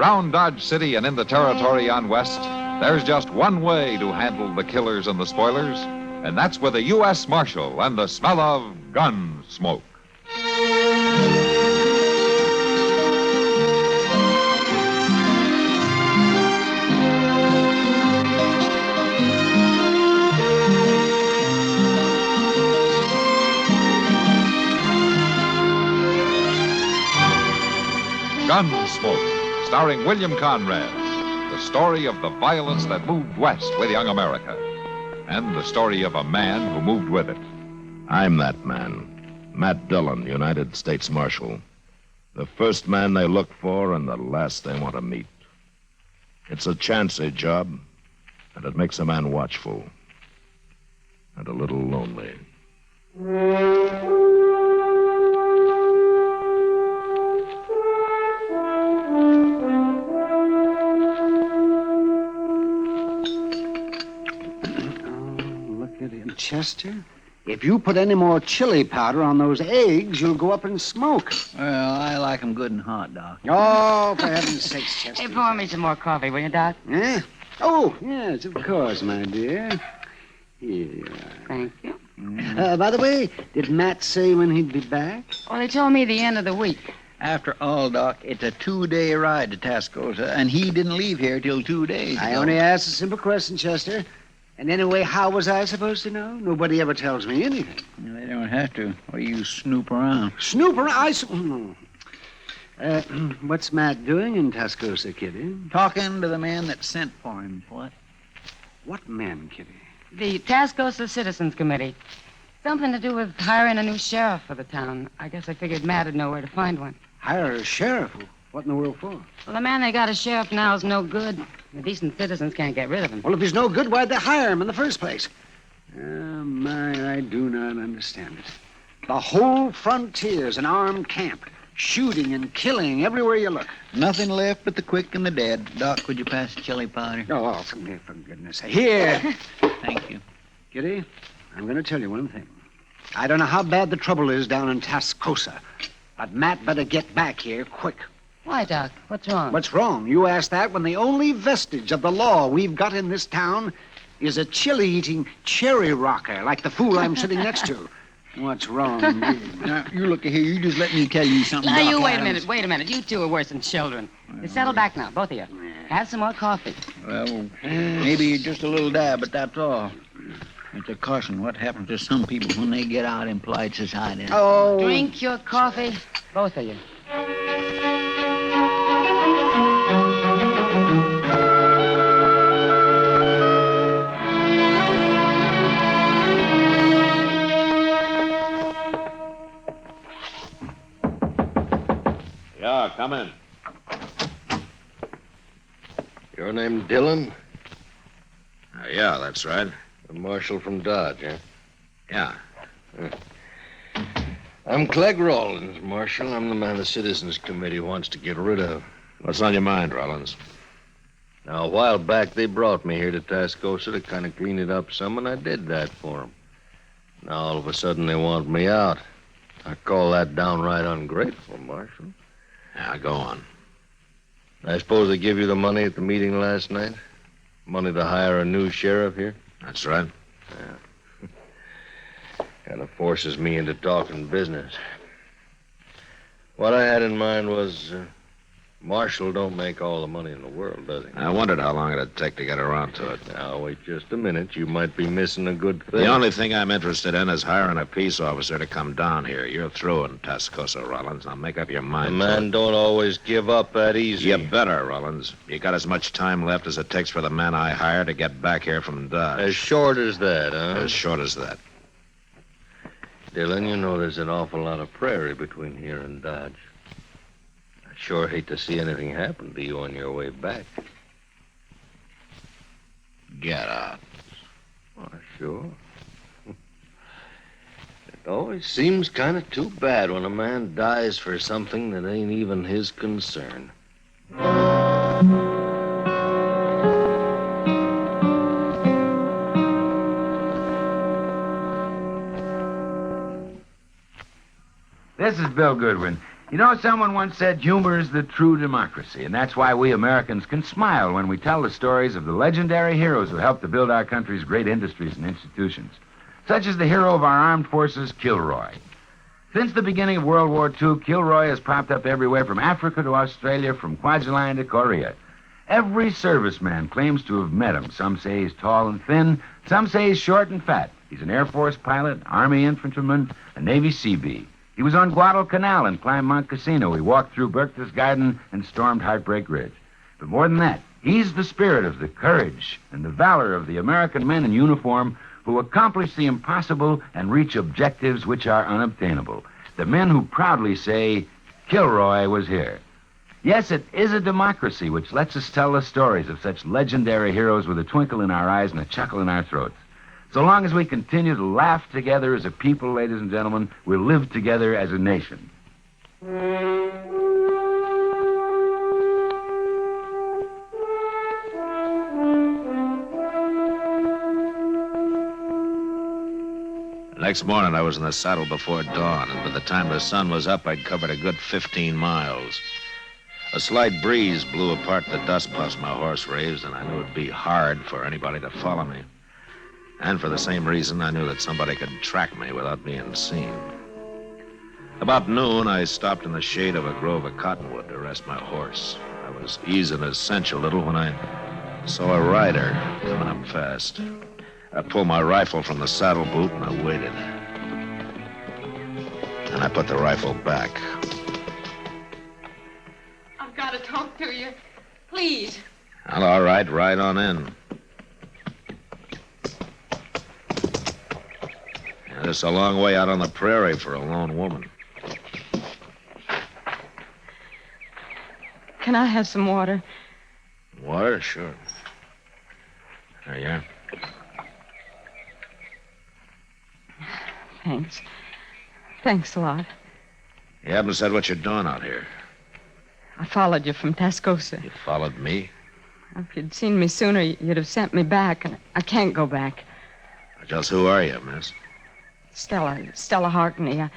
Around Dodge City and in the territory on West, there's just one way to handle the killers and the spoilers, and that's with a U.S. Marshal and the smell of gun smoke. Gunsmoke, starring William Conrad. The story of the violence that moved west with young America. And the story of a man who moved with it. I'm that man. Matt Dillon, United States Marshal. The first man they look for and the last they want to meet. It's a chancy job, and it makes a man watchful. And a little lonely. Chester, if you put any more chili powder on those eggs, you'll go up in smoke. Well, I like 'em good and hot, Doc. Oh, for heaven's sakes, Chester. Hey, pour me some more coffee, will you, Doc? Eh? Oh, yes, of course, my dear. Here you are. Thank you. By the way, did Matt say when he'd be back? Well, they told me the end of the week. After all, Doc, it's a 2-day ride to Tascosa, and he didn't leave here till 2 days I ago. only asked a simple question, Chester. And anyway, how was I supposed to know? Nobody ever tells me anything. They don't have to, or you snoop around. Snoop around? What's Matt doing in Tascosa, Kitty? Talking to the man that sent for him. What? What man, Kitty? The Tascosa Citizens Committee. Something to do with hiring a new sheriff for the town. I guess I figured Matt would know where to find one. Hire a sheriff? What in the world for? Well, the man they got as sheriff now is no good. The decent citizens can't get rid of him. Well, if he's no good, why'd they hire him in the first place? I do not understand it. The whole frontier's an armed camp. Shooting and killing everywhere you look. Nothing left but the quick and the dead. Doc, would you pass the chili powder? Oh, for goodness sake. Here. Thank you. Kitty, I'm going to tell you one thing. I don't know how bad the trouble is down in Tascosa, but Matt better get back here quick. Why, Doc? What's wrong? What's wrong? You ask that when the only vestige of the law we've got in this town is a chili-eating cherry rocker like the fool I'm sitting next to. What's wrong, indeed? Now, you look here. You just let me tell you something. Now, Doc you wait a Adams. minute. You two are worse than children. You settle back now, both of you. Have some more coffee. Well, maybe just a little dab, but that's all. It's a caution. What happens to some people when they get out in polite society? Oh. Drink your coffee, both of you. Yeah, come in. Your name Dillon? Yeah, that's right. The marshal from Dodge, eh? Yeah. I'm Clegg Rawlins, Marshal. I'm the man the Citizens Committee wants to get rid of. What's on your mind, Rollins? Now, a while back, they brought me here to Tascosa to kind of clean it up some, and I did that for them. Now, all of a sudden, they want me out. I call that downright ungrateful, Marshal. Yeah, go on. I suppose they give you the money at the meeting last night? Money to hire a new sheriff here? That's right. Yeah. Kind of forces me into talking business. What I had in mind was, Marshal don't make all the money in the world, does he? I wondered how long it'd take to get around to it. Now, wait just a minute. You might be missing a good thing. The only thing I'm interested in is hiring a peace officer to come down here. You're through in Tascosa, Rollins. Now make up your mind. A man don't always give up that easy. You better, Rollins. You got as much time left as it takes for the man I hire to get back here from Dodge. As short as that, huh? As short as that. Dillon, you know there's an awful lot of prairie between here and Dodge. I sure hate to see anything happen to you on your way back. Get out. Oh, sure. It always seems kind of too bad when a man dies for something that ain't even his concern. This is Bill Goodwin. You know, someone once said humor is the true democracy, and that's why we Americans can smile when we tell the stories of the legendary heroes who helped to build our country's great industries and institutions, such as the hero of our armed forces, Kilroy. Since the beginning of World War II, Kilroy has popped up everywhere from Africa to Australia, from Kwajalein to Korea. Every serviceman claims to have met him. Some say he's tall and thin. Some say he's short and fat. He's an Air Force pilot, Army infantryman, a Navy Seabee. He was on Guadalcanal and climbed Mount Casino. He walked through Berchtesgaden and stormed Heartbreak Ridge. But more than that, he's the spirit of the courage and the valor of the American men in uniform who accomplish the impossible and reach objectives which are unobtainable. The men who proudly say, Kilroy was here. Yes, it is a democracy which lets us tell the stories of such legendary heroes with a twinkle in our eyes and a chuckle in our throats. So long as we continue to laugh together as a people, ladies and gentlemen, we'll live together as a nation. Next morning, I was in the saddle before dawn, and by the time the sun was up, I'd covered a good 15 miles. A slight breeze blew apart the dust bust my horse raised, and I knew it'd be hard for anybody to follow me. And for the same reason, I knew that somebody could track me without being seen. About noon, I stopped in the shade of a grove of cottonwood to rest my horse. I was easing his cinch a little when I saw a rider coming up fast. I pulled my rifle from the saddle boot and I waited. And I put the rifle back. I've got to talk to you. Please. Well, all right, ride on in. It's a long way out on the prairie for a lone woman. Can I have some water? Water? Sure. There you are. Thanks. Thanks a lot. You haven't said what you're doing out here. I followed you from Tascosa. You followed me? If you'd seen me sooner, you'd have sent me back, and I can't go back. Just who are you, miss? Stella Harkney.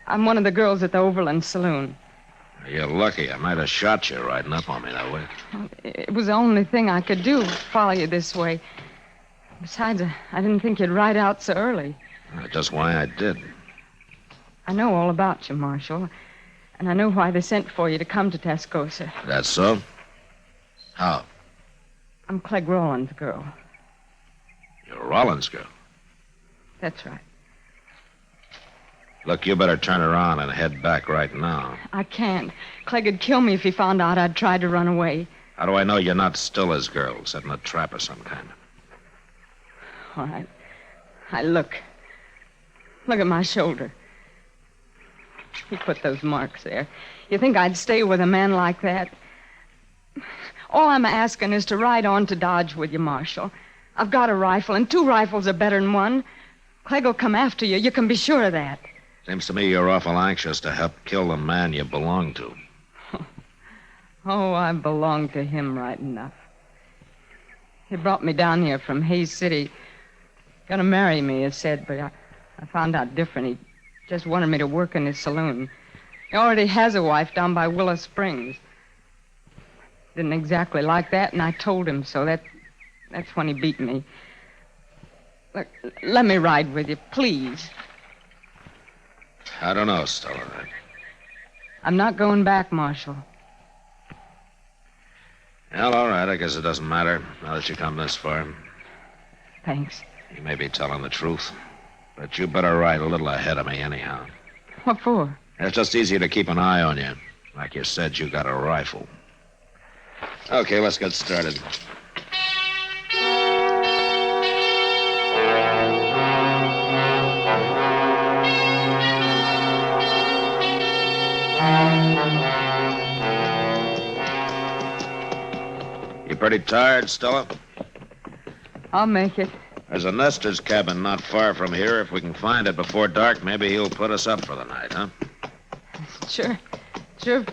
I'm one of the girls at the Overland Saloon. You're lucky. I might have shot you riding up on me that way. It was the only thing I could do, follow you this way. Besides, I didn't think you'd ride out so early. Just why I did. I know all about you, Marshal. And I know why they sent for you to come to Tascosa. That's so? How? I'm Clegg Rollins' girl. You're Rollins' girl? That's right. Look, you better turn around and head back right now. I can't. Clegg would kill me if he found out I'd tried to run away. How do I know you're not still his girl, setting a trap of some kind? All right. Look. Look at my shoulder. He put those marks there. You think I'd stay with a man like that? All I'm asking is to ride on to Dodge with you, Marshal. I've got a rifle, and 2 rifles are better than one. Clegg will come after you. You can be sure of that. Seems to me you're awful anxious to help kill the man you belong to. Oh, I belong to him right enough. He brought me down here from Hayes City. Gonna marry me, he said, but I found out different. He just wanted me to work in his saloon. He already has a wife down by Willow Springs. Didn't exactly like that, and I told him so. That's when he beat me. Look, let me ride with you, please. I don't know, Stella. I'm not going back, Marshal. Well, all right. I guess it doesn't matter now that you come this far. Thanks. You may be telling the truth, but you better ride a little ahead of me anyhow. What for? It's just easier to keep an eye on you. Like you said, you got a rifle. Okay, let's get started. You pretty tired, Stella? I'll make it. There's a Nestor's cabin not far from here. If we can find it before dark, maybe he'll put us up for the night, huh? Sure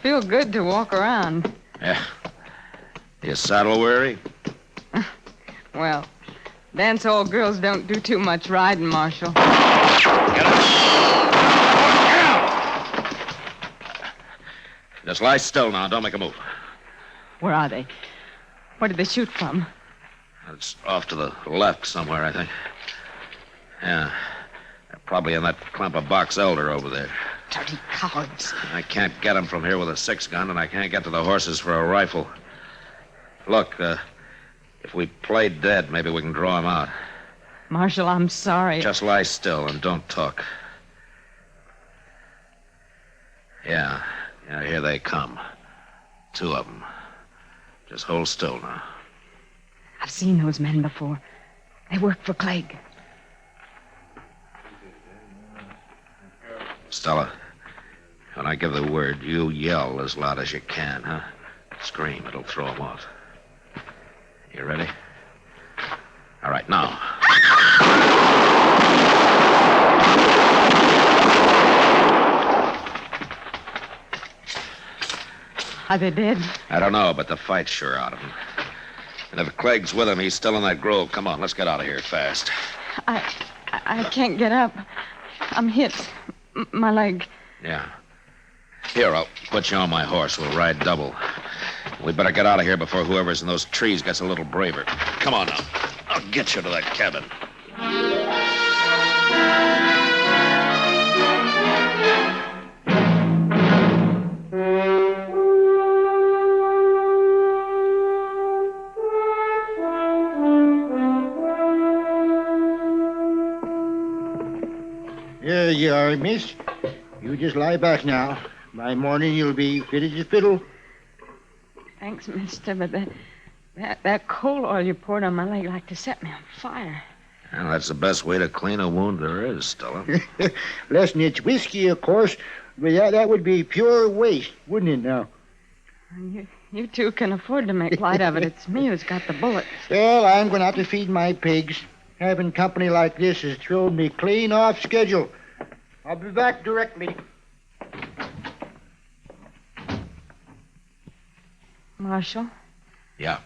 feel good to walk around. Yeah. You saddle weary? Well, dance hall girls don't do too much riding, Marshal. Get up! Just lie still now. Don't make a move. Where are they? Where did they shoot from? It's off to the left somewhere, I think. Yeah. They're probably in that clump of box elder over there. Dirty cowards. I can't get them from here with a 6-gun, and I can't get to the horses for a rifle. Look, if we play dead, maybe we can draw them out. Marshal, I'm sorry. Just lie still and don't talk. Yeah, here they come. 2 of them. Just hold still now. I've seen those men before. They work for Gregg. Stella, when I give the word, you yell as loud as you can, huh? Scream. It'll throw them off. You ready? All right, now. Are they dead? I don't know, but the fight's sure out of him. And if Clegg's with him, he's still in that grove. Come on, let's get out of here fast. I can't get up. I'm hit. My leg. Yeah. Here, I'll put you on my horse. We'll ride double. We better get out of here before whoever's in those trees gets a little braver. Come on now. I'll get you to that cabin. There you are, miss. You just lie back now. By morning, you'll be fit as a fiddle. Thanks, mister, but that coal oil you poured on my leg like to set me on fire. Well, that's the best way to clean a wound there is, Stella. Less than it's whiskey, of course, but that would be pure waste, wouldn't it now? You two can afford to make light of it. It's me who's got the bullet. Well, I'm going to have to feed my pigs. Having company like this has thrown me clean off schedule. I'll be back directly. Marshal? Yeah.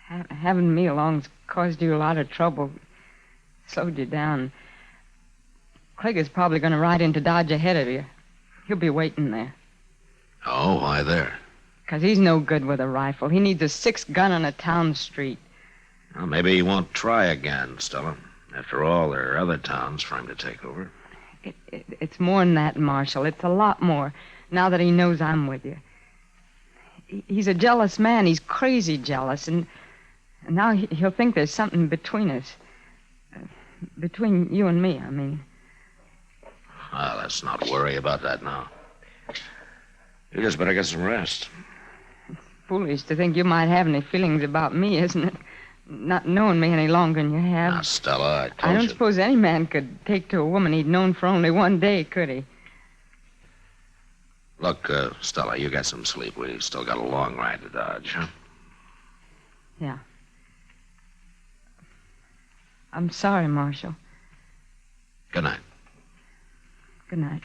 Having me along's caused you a lot of trouble. Slowed you down. Gregg is probably going to ride into Dodge ahead of you. He'll be waiting there. Oh, why there? 'Cause he's no good with a rifle. He needs a 6-gun on a town street. Well, maybe he won't try again, Stella. After all, there are other towns for him to take over. It's more than that, Marshal. It's a lot more, now that he knows I'm with you. He's a jealous man. He's crazy jealous, and now he'll think there's something between us. Between you and me, I mean. Well, let's not worry about that now. You just better get some rest. It's foolish to think you might have any feelings about me, isn't it? Not knowing me any longer than you have. Now, Stella, I told you. I don't suppose any man could take to a woman he'd known for only one day, could he? Look, Stella, you got some sleep. We've still got a long ride to Dodge, huh? Yeah. I'm sorry, Marshal. Good night. Good night.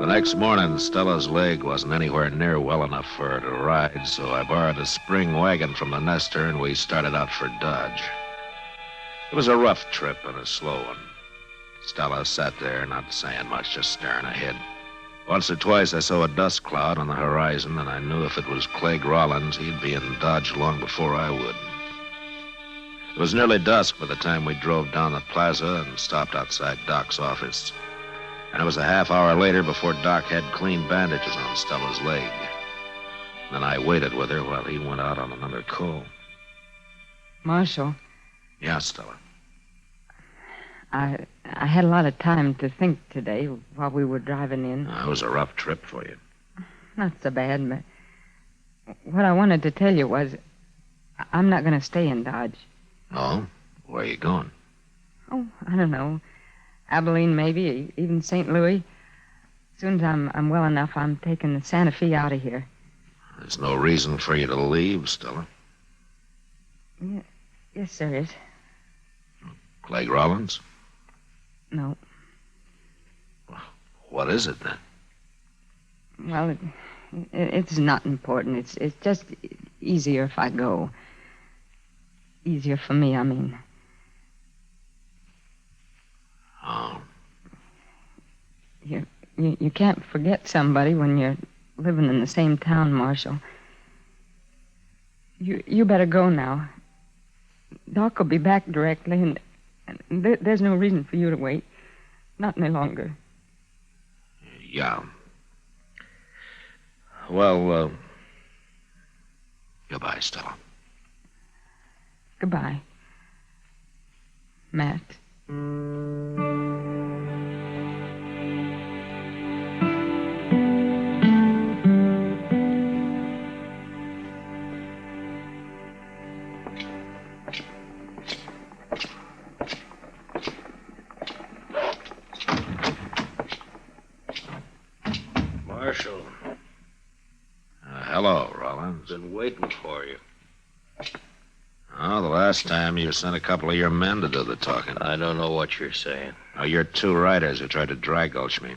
Next morning, Stella's leg wasn't anywhere near well enough for her to ride, so I borrowed a spring wagon from the Nusser, and we started out for Dodge. It was a rough trip and a slow one. Stella sat there, not saying much, just staring ahead. Once or twice, I saw a dust cloud on the horizon, and I knew if it was Clegg Rollins, he'd be in Dodge long before I would. It was nearly dusk by the time we drove down the plaza and stopped outside Doc's office. And it was a half hour later before Doc had clean bandages on Stella's leg. Then I waited with her while he went out on another call. Marshal? Yeah, Stella. I had a lot of time to think today while we were driving in. It was a rough trip for you. Not so bad, but what I wanted to tell you was I'm not going to stay in Dodge. Oh? Where are you going? Oh, I don't know. Abilene, maybe, even St. Louis. As soon as I'm well enough, I'm taking the Santa Fe out of here. There's no reason for you to leave, Stella. Yes, there is. Clegg Rollins? No. What is it, then? Well, it's not important. It's just easier if I go. Easier for me, I mean. Oh. You can't forget somebody when you're living in the same town, Marshal. You better go now. Doc will be back directly, and there's no reason for you to wait. Not any longer. Yeah. Well, goodbye, Stella. Goodbye, Matt. Marshal, Hello, Rollins. been waiting for you. Oh, the last time you sent a couple of your men to do the talking. I don't know what you're saying. Oh, you're two writers who tried to dry gulch me.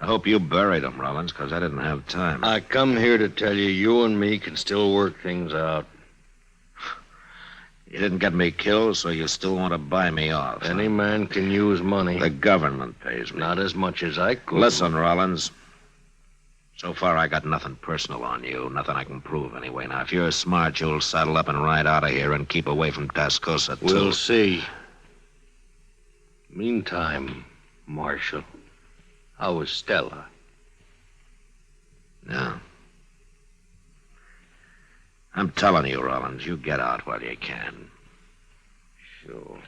I hope you buried them, Rollins, because I didn't have time. I come here to tell you and me can still work things out. You didn't get me killed, so you still want to buy me off. huh? Any man can use money. The government pays me. Not as much as I could. Listen, Rollins. So far, I got nothing personal on you. Nothing I can prove, anyway. Now, if you're smart, you'll saddle up and ride out of here and keep away from Tascosa, too. We'll see. Meantime, Marshal, how was Stella? Yeah. I'm telling you, Rollins, you get out while you can. Sure.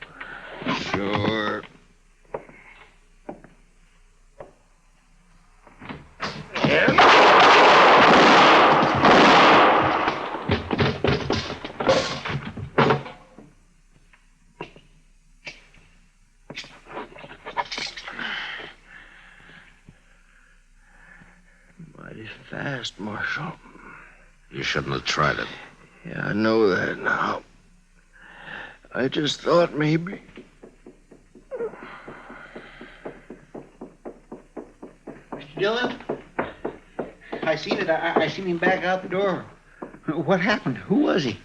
Mighty fast, Marshal. You shouldn't have tried it. Yeah, I know that now. I just thought maybe. Mr. Dillon? I seen it. I seen him back out the door. What happened? Who was he?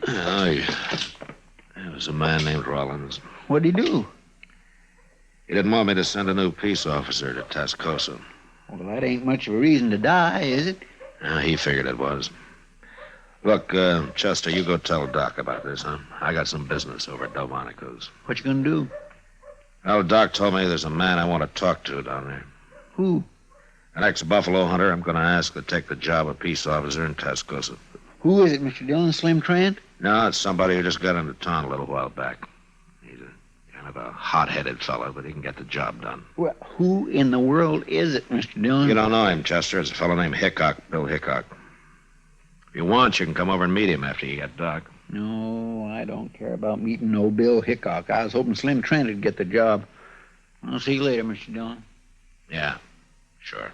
Oh, it was a man named Rollins. What'd he do? He didn't want me to send a new peace officer to Tascosa. Well, that ain't much of a reason to die, is it? He figured it was. Look, Chester, you go tell Doc about this, huh? I got some business over at Delmonico's. What you gonna do? Well, Doc told me there's a man I want to talk to down there. Who? An ex-buffalo hunter I'm going to ask to take the job of peace officer in Tascosa. Who is it, Mr. Dillon? Slim Trent? No, it's somebody who just got into town a little while back. He's a kind of a hot-headed fellow, but he can get the job done. Well, who in the world is it, Mr. Dillon? You don't know him, Chester. It's a fellow named Hickok, Bill Hickok. If you want, you can come over and meet him after you get Doc. No, I don't care about meeting no Bill Hickok. I was hoping Slim Trent would get the job. I'll see you later, Mr. Dillon. Yeah, sure.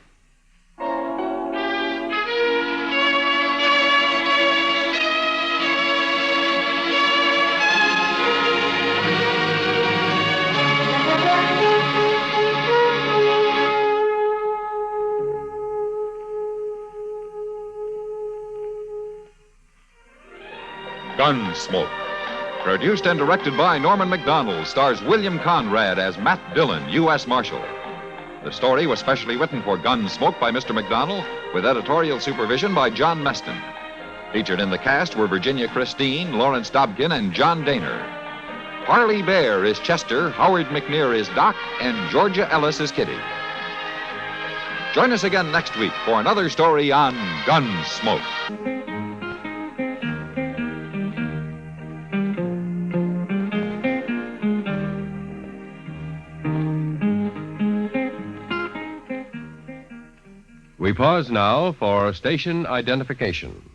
Gunsmoke. Produced and directed by Norman Macdonnell, stars William Conrad as Matt Dillon, U.S. Marshal. The story was specially written for Gunsmoke by Mr. Macdonnell, with editorial supervision by John Meston. Featured in the cast were Virginia Christine, Lawrence Dobkin, and John Dehner. Parley Baer is Chester, Howard McNear is Doc, and Georgia Ellis is Kitty. Join us again next week for another story on Gunsmoke. We pause now for station identification.